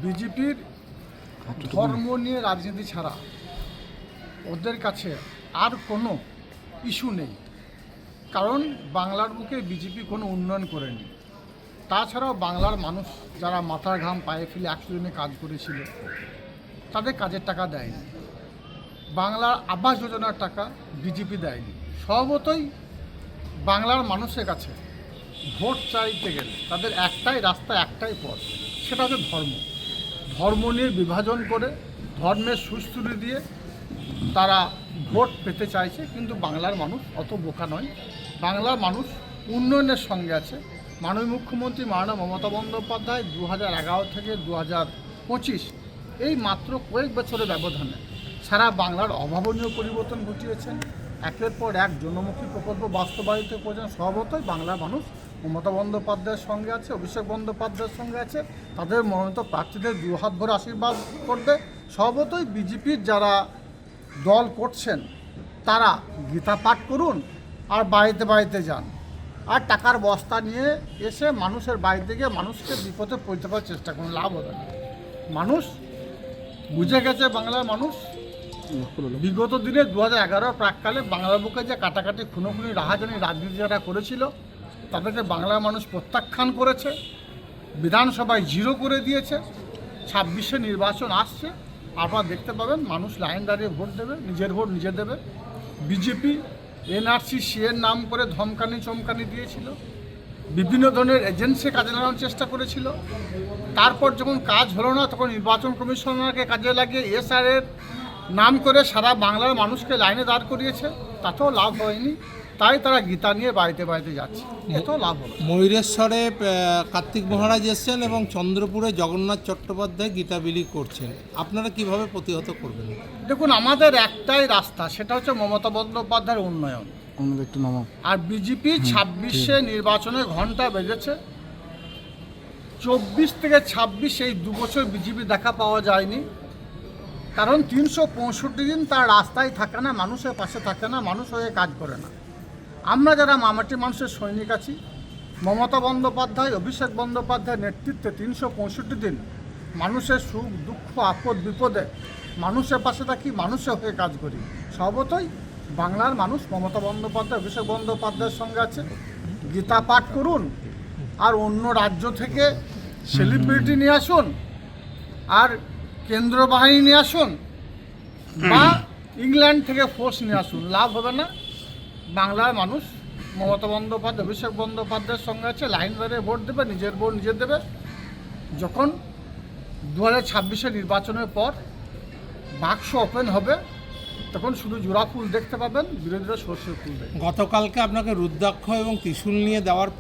বিজেপির ধর্ম নিয়ে রাজনীতি ছাড়া ওদের কাছে আর কোনো ইস্যু নেই। কারণ বাংলার বুকে বিজেপি কোনো উন্নয়ন করেনি। তাছাড়াও বাংলার মানুষ যারা মাথার ঘাম পায়ে ফেলে 100 দিনে কাজ করেছিল তাদের কাজের টাকা দেয়নি। বাংলার আবাস যোজনার টাকা বিজেপি দেয়নি। স্বভাবতই বাংলার মানুষের কাছে ভোট চাইতে গেলে তাদের একটাই রাস্তা, একটাই পথ, সেটা হচ্ছে ধর্ম। ধর্ম নিয়ে বিভাজন করে ধর্মের সুস্থিতি দিয়ে তারা ভোট পেতে চাইছে, কিন্তু বাংলার মানুষ অত বোকা নয়। বাংলার মানুষ উন্নয়নের সঙ্গে আছে। মাননীয় মুখ্যমন্ত্রী মাননীয় মমতা বন্দ্যোপাধ্যায় 2011 থেকে 2025 এই মাত্র কয়েক বছরের ব্যবধানে সারা বাংলার অভাবনীয় পরিবর্তন ঘটিয়েছেন। একের পর এক জনমুখী প্রকল্প বাস্তবায়িত করেছেন। স্বভাবতই বাংলার মানুষ মমতা বন্দ্যোপাধ্যায়ের সঙ্গে আছে, অভিষেক বন্দ্যোপাধ্যায়ের সঙ্গে আছে। তাদের মনোনীত প্রার্থীদের দুহাত ভরে আশীর্বাদ করবে। স্বভাবতই বিজেপির যারা দল করছেন তারা গীতা পাঠ করুন আর বাড়িতে বাড়িতে যান, আর টাকার বস্তা নিয়ে এসে মানুষের বাড়িতে গিয়ে মানুষকে বিপদে পড়তে পারার চেষ্টা করুন, লাভ হবে না। মানুষ বুঝে গেছে, বাংলার মানুষ বিগত দিনে 2011 প্রাককালে বাংলার বুকে যে কাটাকাটি খুনোখুনি রাহাজানি রাজনীতি যারা করেছিল তাদেরকে বাংলার মানুষ প্রত্যাখ্যান করেছে, বিধানসভায় 0 করে দিয়েছে। 26শে নির্বাচন আসছে, আপনারা দেখতে পাবেন মানুষ লাইন দাঁড়িয়ে ভোট দেবে, নিজের ভোট নিজে দেবে। বিজেপি এনআরসি সিএর নাম করে ধমকানি চমকানি দিয়েছিল, বিভিন্ন ধরনের এজেন্সি কাজে লাগানোর চেষ্টা করেছিল। তারপর যখন কাজ হলো না তখন নির্বাচন কমিশনারকে কাজে লাগিয়ে এসআরের নাম করে সারা বাংলার মানুষকে লাইনে দাঁড় করিয়েছে, তাতেও লাভ হয়নি। তাই তারা গীতা নিয়ে বাড়িতে বাড়িতে যাচ্ছে, এতেও লাভ হলো। ময়ূরেশ্বরে কার্তিক মহারাজ এসছেন এবং চন্দ্রপুরে জগন্নাথ চট্টোপাধ্যায় গীতা বিলি করছেন, আপনারা কিভাবে প্রতিহত করবেন? দেখুন, আমাদের একটাই রাস্তা, সেটা হচ্ছে মমতা বন্দ্যোপাধ্যায়ের উন্নয়ন। আর বিজেপি 26শে নির্বাচনে ঘন্টা বেজেছে। 24 থেকে 26 এই 2 বছর বিজেপি দেখা পাওয়া যায়নি। কারণ 365 দিন তার রাস্তায় থাকে না, মানুষের পাশে থাকে না, মানুষ হয়ে কাজ করে না। আমরা যারা মামাটি মানুষের সৈনিক আছি, মমতা বন্দ্যোপাধ্যায় অভিষেক বন্দ্যোপাধ্যায়ের নেতৃত্বে 365 দিন মানুষের সুখ দুঃখ আপদ বিপদে মানুষের পাশে থাকি, মানুষের হয়ে কাজ করি। স্বভাবতই বাংলার মানুষ মমতা বন্দ্যোপাধ্যায় অভিষেক বন্দ্যোপাধ্যায়ের সঙ্গে আছে। গীতা পাঠ করুন আর অন্য রাজ্য থেকে সেলিব্রিটি নিয়ে আসুন আর কেন্দ্র বাহিনী নিয়ে আসুন বা ইংল্যান্ড থেকে ফোর্স নিয়ে আসুন, লাভ হবে না। বাংলার মানুষ মমতা বন্দ্যোপাধ্যায় অভিষেক বন্দ্যোপাধ্যায়ের সঙ্গে আছে, লাইন ধরে ভোট দেবে, নিজের ভোট নিজে দেবে। যখন 2026-এর নির্বাচনের পর বাক্স ওপেন হবে তখন শুধু জোড়া ফুল দেখতে পাবেন, বিরোধীরা সর্ষে ফুল দেখবে। গতকালকে আপনাকে রুদ্রাক্ষ এবং ত্রিশূল নিয়ে দেওয়ার